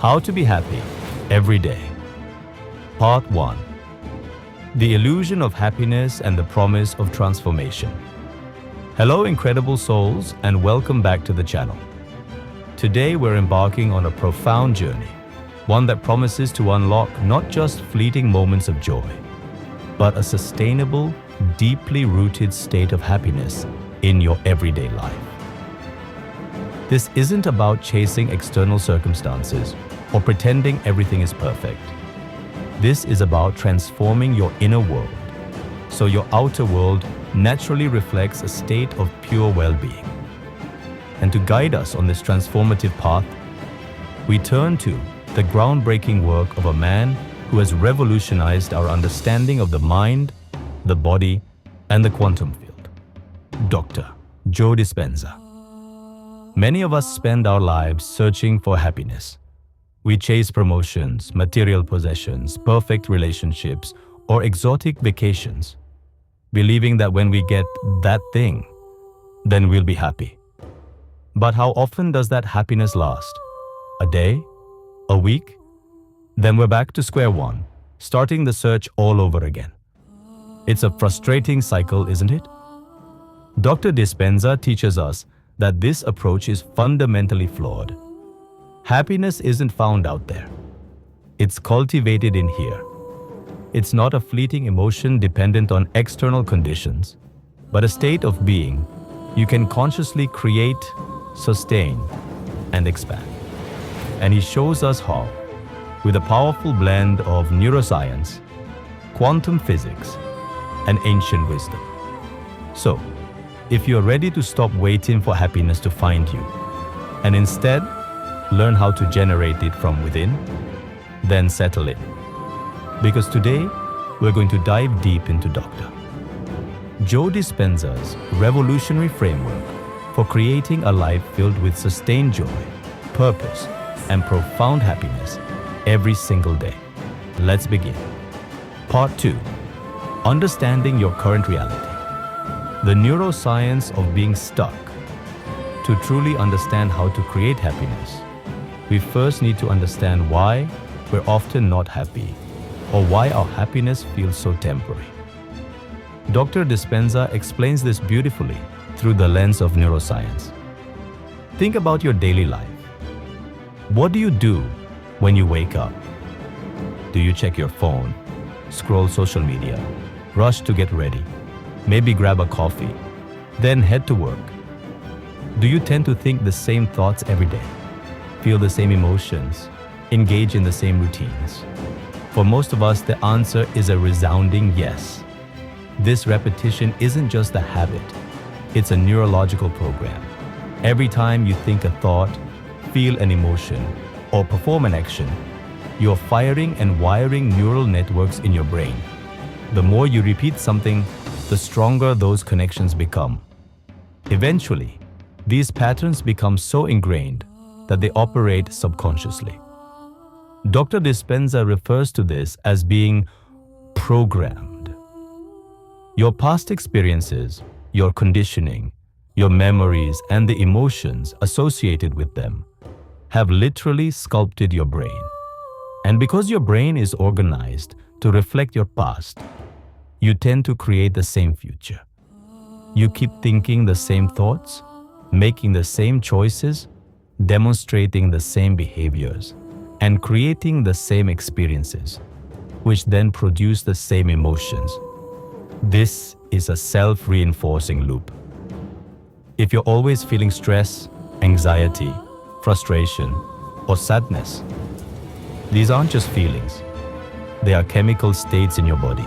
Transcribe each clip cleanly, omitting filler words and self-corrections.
How to be happy every day. Part 1. The illusion of happiness and the promise of transformation. Hello incredible souls, and welcome back to the channel. Today we're embarking on a profound journey, one that promises to unlock not just fleeting moments of joy, but a sustainable, deeply rooted state of happiness in your everyday life. This isn't about chasing external circumstances or pretending everything is perfect. This is about transforming your inner world so your outer world naturally reflects a state of pure well-being. And to guide us on this transformative path, we turn to the groundbreaking work of a man who has revolutionized our understanding of the mind, the body, and the quantum field. Dr. Joe Dispenza. Many of us spend our lives searching for happiness. We chase promotions, material possessions, perfect relationships, or exotic vacations, believing that when we get that thing, then we'll be happy. But how often does that happiness last? A day? A week? Then we're back to square one, starting the search all over again. It's a frustrating cycle, isn't it? Dr. Dispenza teaches us that this approach is fundamentally flawed. Happiness isn't found out there. It's cultivated in here. It's not a fleeting emotion dependent on external conditions, but a state of being you can consciously create, sustain, and expand. And he shows us how, with a powerful blend of neuroscience, quantum physics, and ancient wisdom. So, if you're ready to stop waiting for happiness to find you, and instead learn how to generate it from within, then settle in. Because today, we're going to dive deep into Dr. Joe Dispenza's revolutionary framework for creating a life filled with sustained joy, purpose, and profound happiness every single day. Let's begin. Part 2. Understanding your current reality. The neuroscience of being stuck. To truly understand how to create happiness, we first need to understand why we're often not happy, or why our happiness feels so temporary. Dr. Dispenza explains this beautifully through the lens of neuroscience. Think about your daily life. What do you do when you wake up? Do you check your phone, scroll social media, rush to get ready, maybe grab a coffee, then head to work? Do you tend to think the same thoughts every day, feel the same emotions, engage in the same routines? For most of us, the answer is a resounding yes. This repetition isn't just a habit, it's a neurological program. Every time you think a thought, feel an emotion, or perform an action, you're firing and wiring neural networks in your brain. The more you repeat something, the stronger those connections become. Eventually, these patterns become so ingrained that they operate subconsciously. Dr. Dispenza refers to this as being programmed. Your past experiences, your conditioning, your memories, and the emotions associated with them have literally sculpted your brain. And because your brain is organized to reflect your past, you tend to create the same future. You keep thinking the same thoughts, making the same choices, demonstrating the same behaviors, and creating the same experiences, which then produce the same emotions. This is a self-reinforcing loop. If you're always feeling stress, anxiety, frustration, or sadness, these aren't just feelings. They are chemical states in your body,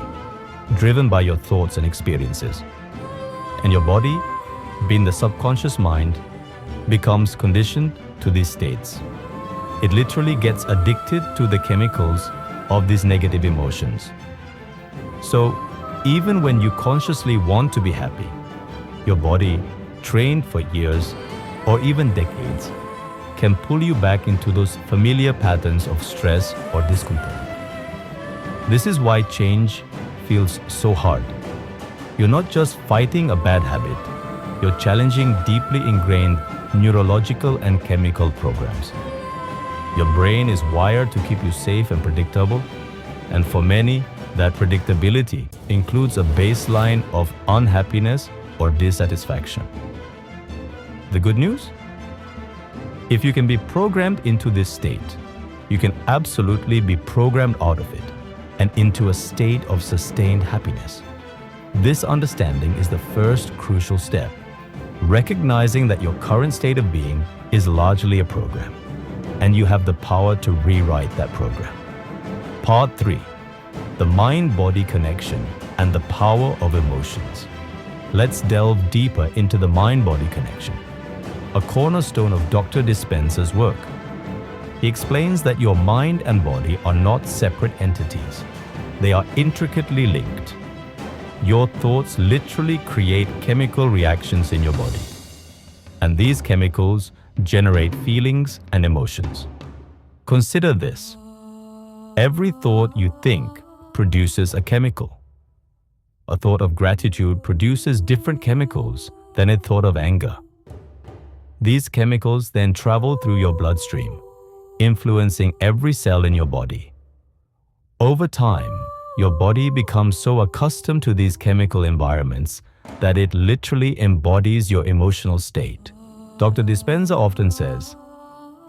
driven by your thoughts and experiences. And your body, being the subconscious mind, becomes conditioned to these states. It literally gets addicted to the chemicals of these negative emotions. So, even when you consciously want to be happy, your body, trained for years or even decades, can pull you back into those familiar patterns of stress or discomfort. This is why change feels so hard. You're not just fighting a bad habit, you're challenging deeply ingrained neurological and chemical programs. Your brain is wired to keep you safe and predictable, and for many, that predictability includes a baseline of unhappiness or dissatisfaction. The good news? If you can be programmed into this state, you can absolutely be programmed out of it and into a state of sustained happiness. This understanding is the first crucial step, recognizing that your current state of being is largely a program, and you have the power to rewrite that program. Part 3. The mind-body connection and the power of emotions. Let's delve deeper into the mind-body connection, a cornerstone of Dr. Dispenza's work. He explains that your mind and body are not separate entities. They are intricately linked. Your thoughts literally create chemical reactions in your body, and these chemicals generate feelings and emotions. Consider this. Every thought you think produces a chemical. A thought of gratitude produces different chemicals than a thought of anger. These chemicals then travel through your bloodstream, influencing every cell in your body. Over time, your body becomes so accustomed to these chemical environments that it literally embodies your emotional state. Dr. Dispenza often says,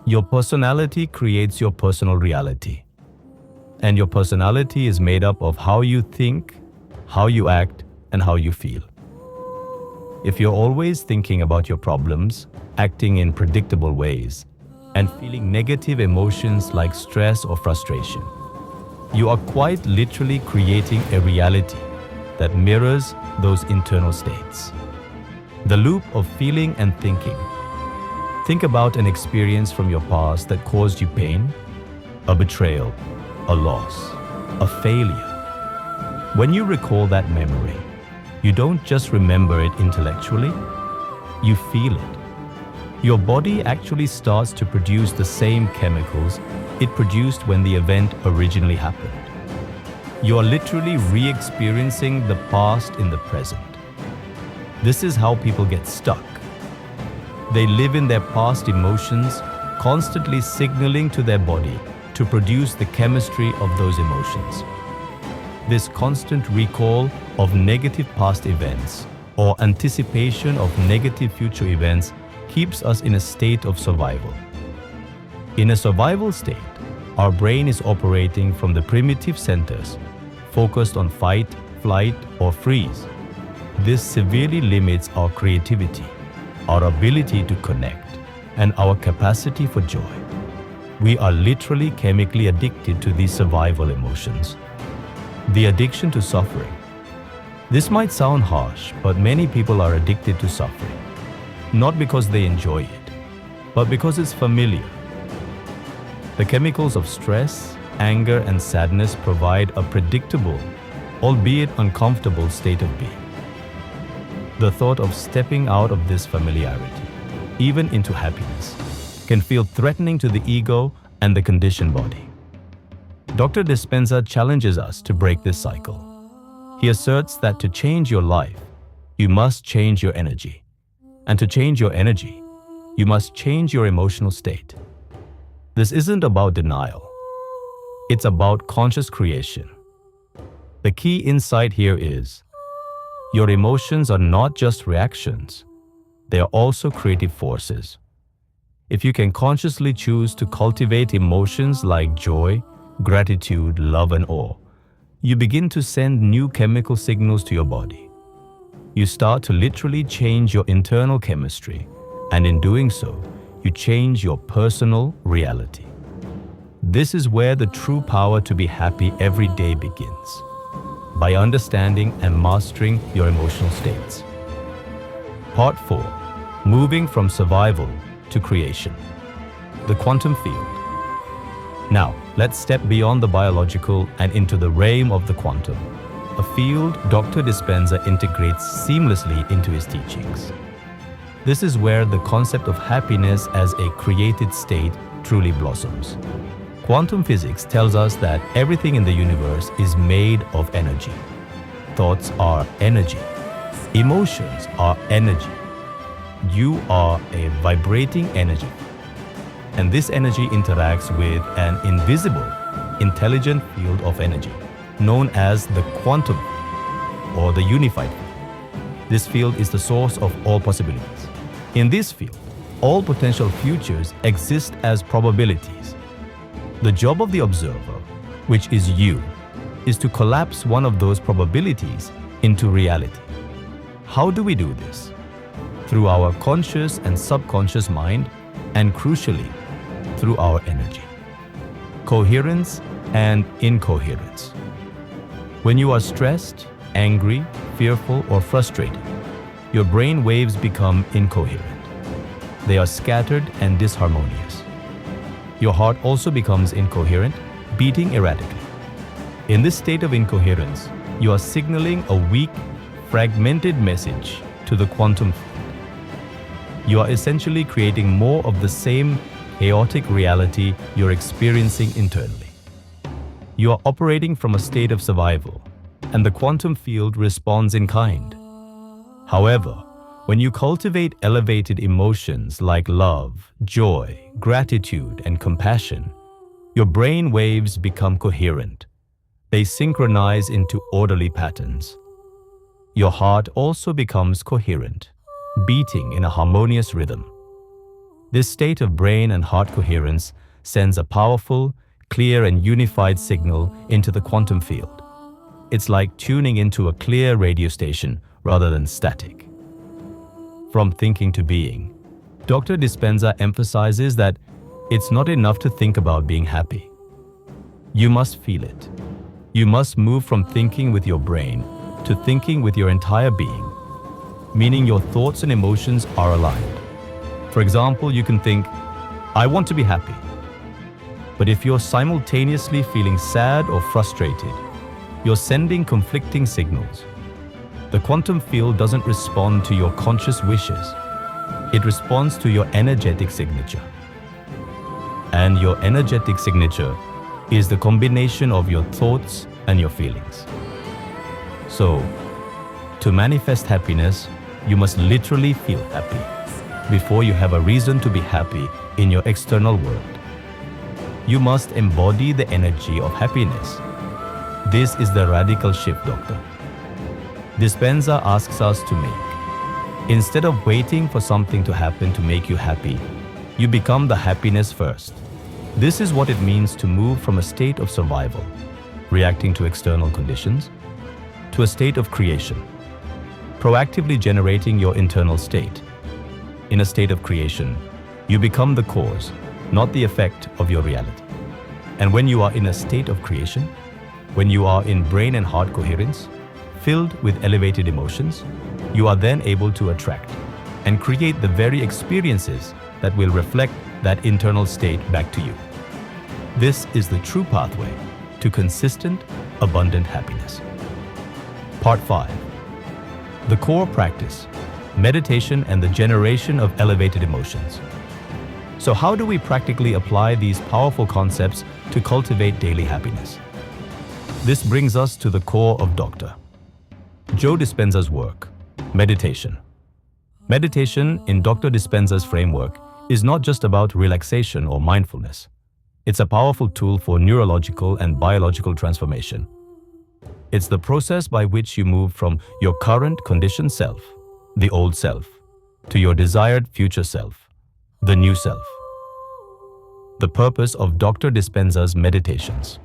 your personality creates your personal reality. And your personality is made up of how you think, how you act, and how you feel. If you're always thinking about your problems, acting in predictable ways, and feeling negative emotions like stress or frustration, you are quite literally creating a reality that mirrors those internal states. The loop of feeling and thinking. Think about an experience from your past that caused you pain, a betrayal, a loss, a failure. When you recall that memory, you don't just remember it intellectually, you feel it. Your body actually starts to produce the same chemicals it produced when the event originally happened. You are literally re-experiencing the past in the present. This is how people get stuck. They live in their past emotions, constantly signaling to their body to produce the chemistry of those emotions. This constant recall of negative past events or anticipation of negative future events keeps us in a state of survival. In a survival state, our brain is operating from the primitive centers, focused on fight, flight, or freeze. This severely limits our creativity, our ability to connect, and our capacity for joy. We are literally chemically addicted to these survival emotions. The addiction to suffering. This might sound harsh, but many people are addicted to suffering, not because they enjoy it, but because it's familiar. The chemicals of stress, anger, and sadness provide a predictable, albeit uncomfortable state of being. The thought of stepping out of this familiarity, even into happiness, can feel threatening to the ego and the conditioned body. Dr. Dispenza challenges us to break this cycle. He asserts that to change your life, you must change your energy. And to change your energy, you must change your emotional state. This isn't about denial. It's about conscious creation. The key insight here is, your emotions are not just reactions. They are also creative forces. If you can consciously choose to cultivate emotions like joy, gratitude, love, and awe, you begin to send new chemical signals to your body. You start to literally change your internal chemistry, and in doing so, you change your personal reality. This is where the true power to be happy every day begins, by understanding and mastering your emotional states. Part 4. Moving from survival to creation. The quantum field. Now, let's step beyond the biological and into the realm of the quantum, a field Dr. Dispenza integrates seamlessly into his teachings. This is where the concept of happiness as a created state truly blossoms. Quantum physics tells us that everything in the universe is made of energy. Thoughts are energy. Emotions are energy. You are a vibrating energy. And this energy interacts with an invisible, intelligent field of energy, known as the quantum or the unified field. This field is the source of all possibilities. In this field, all potential futures exist as probabilities. The job of the observer, which is you, is to collapse one of those probabilities into reality. How do we do this? Through our conscious and subconscious mind, and crucially, through our energy. Coherence and incoherence. When you are stressed, angry, fearful, or frustrated, your brain waves become incoherent. They are scattered and disharmonious. Your heart also becomes incoherent, beating erratically. In this state of incoherence, you are signaling a weak, fragmented message to the quantum field. You are essentially creating more of the same chaotic reality you're experiencing internally. You are operating from a state of survival, and the quantum field responds in kind. However, when you cultivate elevated emotions like love, joy, gratitude, and compassion, your brain waves become coherent. They synchronize into orderly patterns. Your heart also becomes coherent, beating in a harmonious rhythm. This state of brain and heart coherence sends a powerful, clear, and unified signal into the quantum field. It's like tuning into a clear radio station rather than static. From thinking to being, Dr. Dispenza emphasizes that it's not enough to think about being happy. You must feel it. You must move from thinking with your brain to thinking with your entire being, meaning your thoughts and emotions are aligned. For example, you can think, I want to be happy. But if you're simultaneously feeling sad or frustrated, you're sending conflicting signals. The quantum field doesn't respond to your conscious wishes. It responds to your energetic signature. And your energetic signature is the combination of your thoughts and your feelings. So, to manifest happiness, you must literally feel happy before you have a reason to be happy in your external world. You must embody the energy of happiness. This is the radical shift, Doctor. Dispenza asks us to make. Instead of waiting for something to happen to make you happy, you become the happiness first. This is what it means to move from a state of survival, reacting to external conditions, to a state of creation, proactively generating your internal state. In a state of creation, you become the cause, not the effect of your reality. And when you are in a state of creation, when you are in brain and heart coherence, filled with elevated emotions, you are then able to attract and create the very experiences that will reflect that internal state back to you. This is the true pathway to consistent, abundant happiness. Part 5. The core practice, meditation and the generation of elevated emotions. So how do we practically apply these powerful concepts to cultivate daily happiness? This brings us to the core of Dr. Joe Dispenza's work, meditation. Meditation in Dr. Dispenza's framework is not just about relaxation or mindfulness. It's a powerful tool for neurological and biological transformation. It's the process by which you move from your current conditioned self, the old self, to your desired future self, the new self. The purpose of Dr. Dispenza's meditations.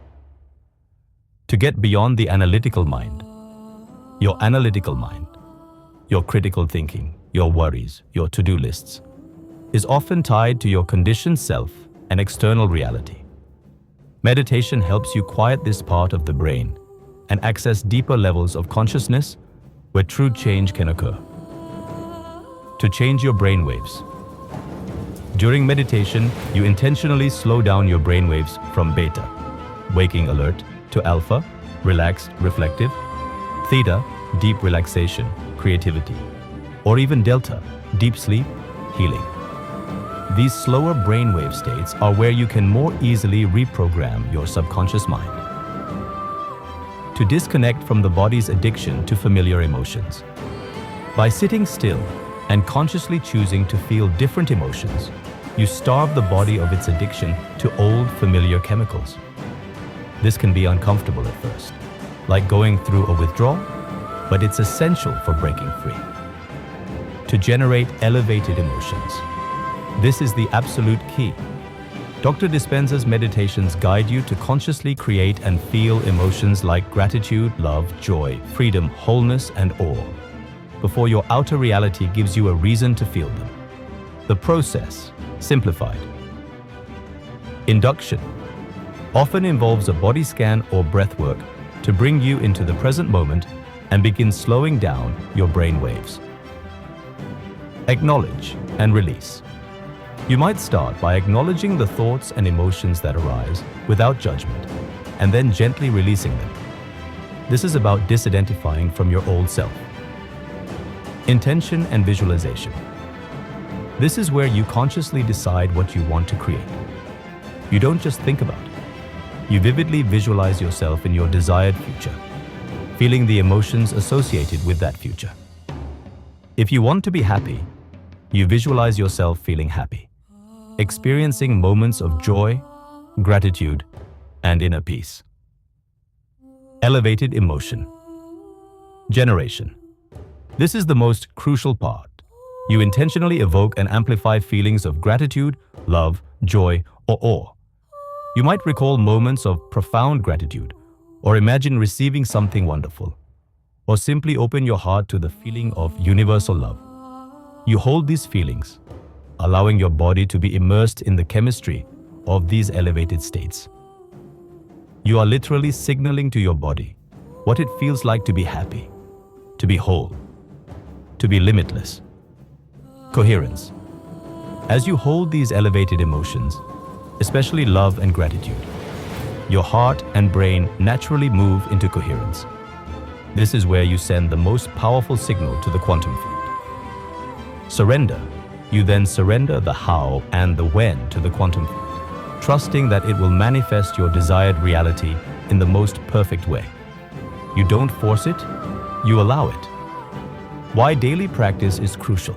To get beyond the analytical mind, your critical thinking, your worries, your to-do lists, is often tied to your conditioned self and external reality. Meditation helps you quiet this part of the brain and access deeper levels of consciousness where true change can occur. To change your brainwaves. During meditation, you intentionally slow down your brainwaves from beta, waking alert, to alpha, relaxed, reflective, theta, deep relaxation, creativity, or even delta, deep sleep, healing. These slower brainwave states are where you can more easily reprogram your subconscious mind. To disconnect from the body's addiction to familiar emotions. By sitting still and consciously choosing to feel different emotions, you starve the body of its addiction to old, familiar chemicals. This can be uncomfortable at first, like going through a withdrawal, but it's essential for breaking free. To generate elevated emotions. This is the absolute key. Dr. Dispenza's meditations guide you to consciously create and feel emotions like gratitude, love, joy, freedom, wholeness, and awe, before your outer reality gives you a reason to feel them. The process, simplified. Induction often involves a body scan or breath work to bring you into the present moment and begin slowing down your brain waves. Acknowledge and release. You might start by acknowledging the thoughts and emotions that arise without judgment, and then gently releasing them. This is about disidentifying from your old self. Intention and visualization. This is where you consciously decide what you want to create. You don't just think about it. You vividly visualize yourself in your desired future, feeling the emotions associated with that future. If you want to be happy, you visualize yourself feeling happy, experiencing moments of joy, gratitude, and inner peace. Elevated emotion. Generation. This is the most crucial part. You intentionally evoke and amplify feelings of gratitude, love, joy, or awe. You might recall moments of profound gratitude, or imagine receiving something wonderful, or simply open your heart to the feeling of universal love. You hold these feelings, allowing your body to be immersed in the chemistry of these elevated states. You are literally signaling to your body what it feels like to be happy, to be whole, to be limitless. Coherence. As you hold these elevated emotions, especially love and gratitude, your heart and brain naturally move into coherence. This is where you send the most powerful signal to the quantum field. Surrender. You then surrender the how and the when to the quantum field, trusting that it will manifest your desired reality in the most perfect way. You don't force it, you allow it. Why daily practice is crucial.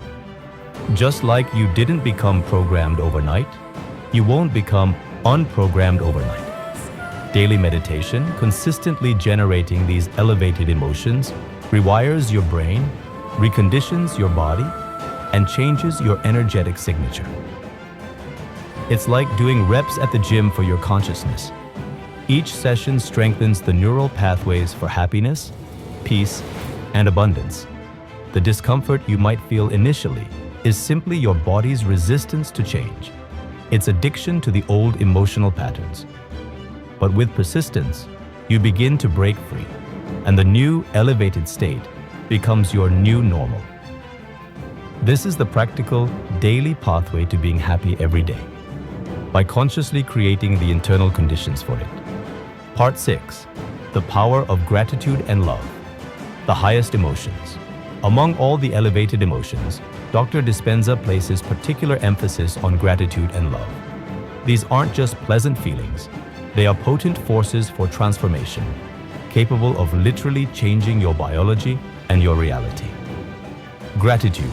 Just like you didn't become programmed overnight, you won't become unprogrammed overnight. Daily meditation, consistently generating these elevated emotions, rewires your brain, reconditions your body, and changes your energetic signature. It's like doing reps at the gym for your consciousness. Each session strengthens the neural pathways for happiness, peace, and abundance. The discomfort you might feel initially is simply your body's resistance to change, its addiction to the old emotional patterns. But with persistence, you begin to break free, and the new elevated state becomes your new normal. This is the practical, daily pathway to being happy every day, by consciously creating the internal conditions for it. Part 6. The power of gratitude and love, the highest emotions. Among all the elevated emotions, Dr. Dispenza places particular emphasis on gratitude and love. These aren't just pleasant feelings, they are potent forces for transformation, capable of literally changing your biology and your reality. Gratitude,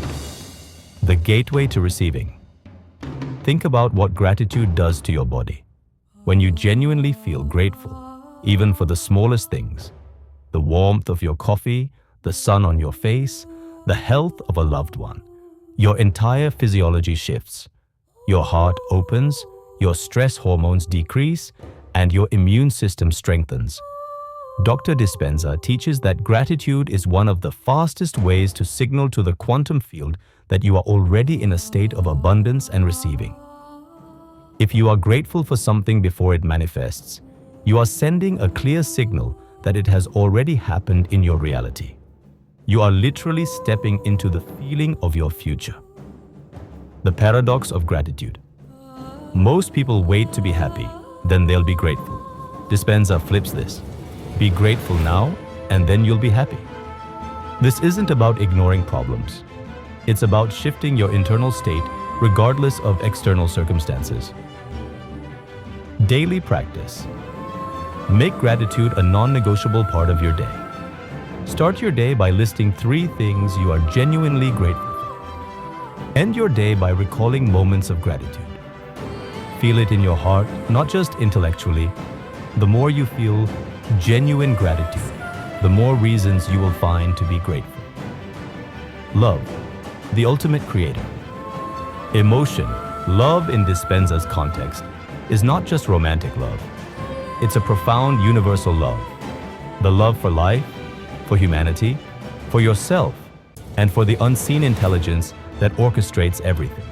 the gateway to receiving. Think about what gratitude does to your body. When you genuinely feel grateful, even for the smallest things, the warmth of your coffee, the sun on your face, the health of a loved one, your entire physiology shifts. Your heart opens, your stress hormones decrease, and your immune system strengthens. Dr. Dispenza teaches that gratitude is one of the fastest ways to signal to the quantum field that you are already in a state of abundance and receiving. If you are grateful for something before it manifests, you are sending a clear signal that it has already happened in your reality. You are literally stepping into the feeling of your future. The paradox of gratitude. Most people wait to be happy, then they'll be grateful. Dispenza flips this. Be grateful now, and then you'll be happy. This isn't about ignoring problems. It's about shifting your internal state regardless of external circumstances. Daily practice. Make gratitude a non-negotiable part of your day. Start your day by listing 3 things you are genuinely grateful for. End your day by recalling moments of gratitude. Feel it in your heart, not just intellectually. The more you feel genuine gratitude, the more reasons you will find to be grateful. Love, the ultimate creator. Emotion, love in Dispenza's context, is not just romantic love. It's a profound universal love. The love for life, for humanity, for yourself, and for the unseen intelligence that orchestrates everything.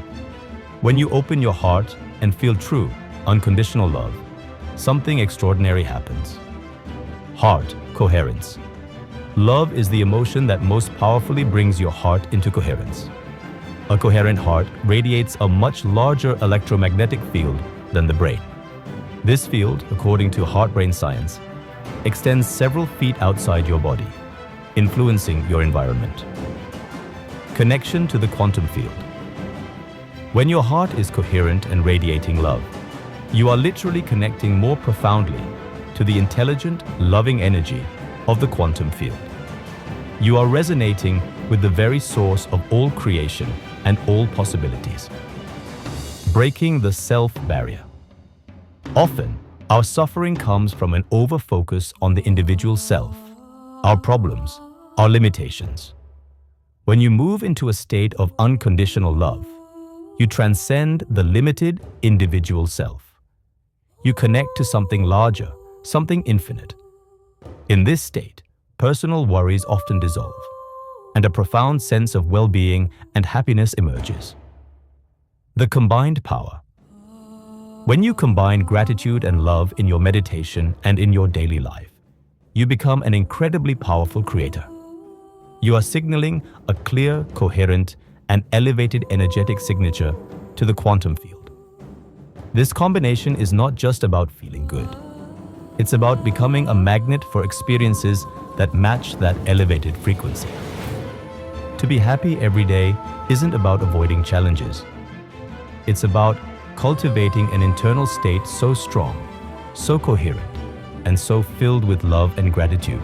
When you open your heart and feel true, unconditional love, something extraordinary happens. Heart, coherence. Love is the emotion that most powerfully brings your heart into coherence. A coherent heart radiates a much larger electromagnetic field than the brain. This field, according to heart-brain science, extends several feet outside your body, influencing your environment. Connection to the quantum field. When your heart is coherent and radiating love, you are literally connecting more profoundly to the intelligent, loving energy of the quantum field. You are resonating with the very source of all creation and all possibilities. Breaking the self barrier. Often, our suffering comes from an over-focus on the individual self, our problems, our limitations. When you move into a state of unconditional love, you transcend the limited individual self. You connect to something larger, something infinite. In this state, personal worries often dissolve, and a profound sense of well-being and happiness emerges. The combined power. When you combine gratitude and love in your meditation and in your daily life, you become an incredibly powerful creator. You are signaling a clear, coherent, and elevated energetic signature to the quantum field. This combination is not just about feeling good. It's about becoming a magnet for experiences that match that elevated frequency. To be happy every day isn't about avoiding challenges. It's about cultivating an internal state so strong, so coherent, and so filled with love and gratitude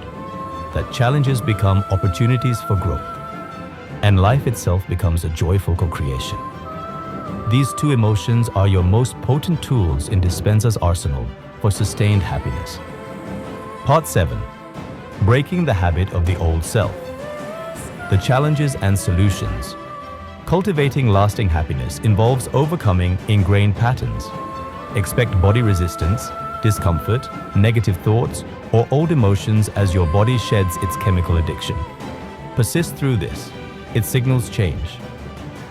that challenges become opportunities for growth, and life itself becomes a joyful co-creation. These two emotions are your most potent tools in Dispenza's arsenal for sustained happiness. Part 7. Breaking the habit of the old self. The challenges and solutions. Cultivating lasting happiness involves overcoming ingrained patterns. Expect body resistance, discomfort, negative thoughts, or old emotions as your body sheds its chemical addiction. Persist through this. It signals change.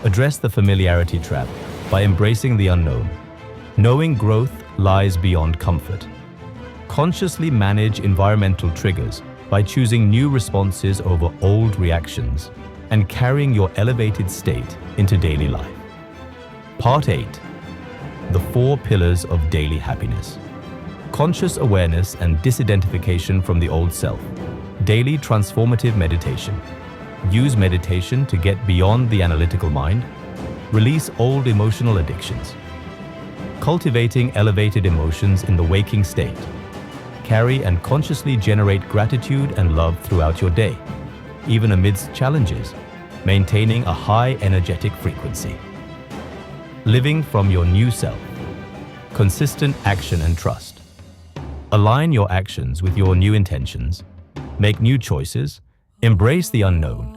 Address the familiarity trap by embracing the unknown. Knowing growth lies beyond comfort. Consciously manage environmental triggers by choosing new responses over old reactions and carrying your elevated state into daily life. Part 8. The 4 pillars of daily happiness. Conscious awareness and disidentification from the old self. Daily transformative meditation. Use meditation to get beyond the analytical mind. Release old emotional addictions. Cultivating elevated emotions in the waking state. Carry and consciously generate gratitude and love throughout your day, even amidst challenges, maintaining a high energetic frequency. Living from your new self. Consistent action and trust. Align your actions with your new intentions. Make new choices. Embrace the unknown.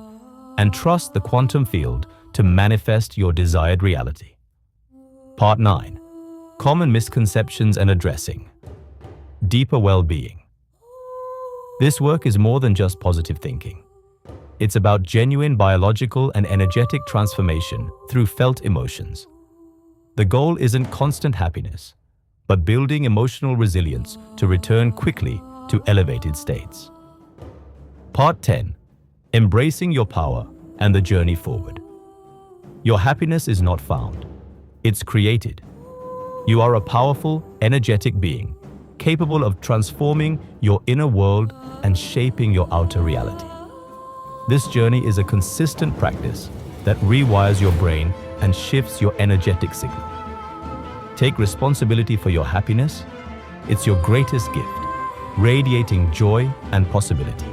And trust the quantum field to manifest your desired reality. Part 9. Common misconceptions and addressing. Deeper well-being. This work is more than just positive thinking. It's about genuine biological and energetic transformation through felt emotions. The goal isn't constant happiness, but building emotional resilience to return quickly to elevated states. Part 10. Embracing your power and the journey forward. Your happiness is not found. It's created. You are a powerful, energetic being, capable of transforming your inner world and shaping your outer reality. This journey is a consistent practice that rewires your brain and shifts your energetic signal. Take responsibility for your happiness. It's your greatest gift, radiating joy and possibility.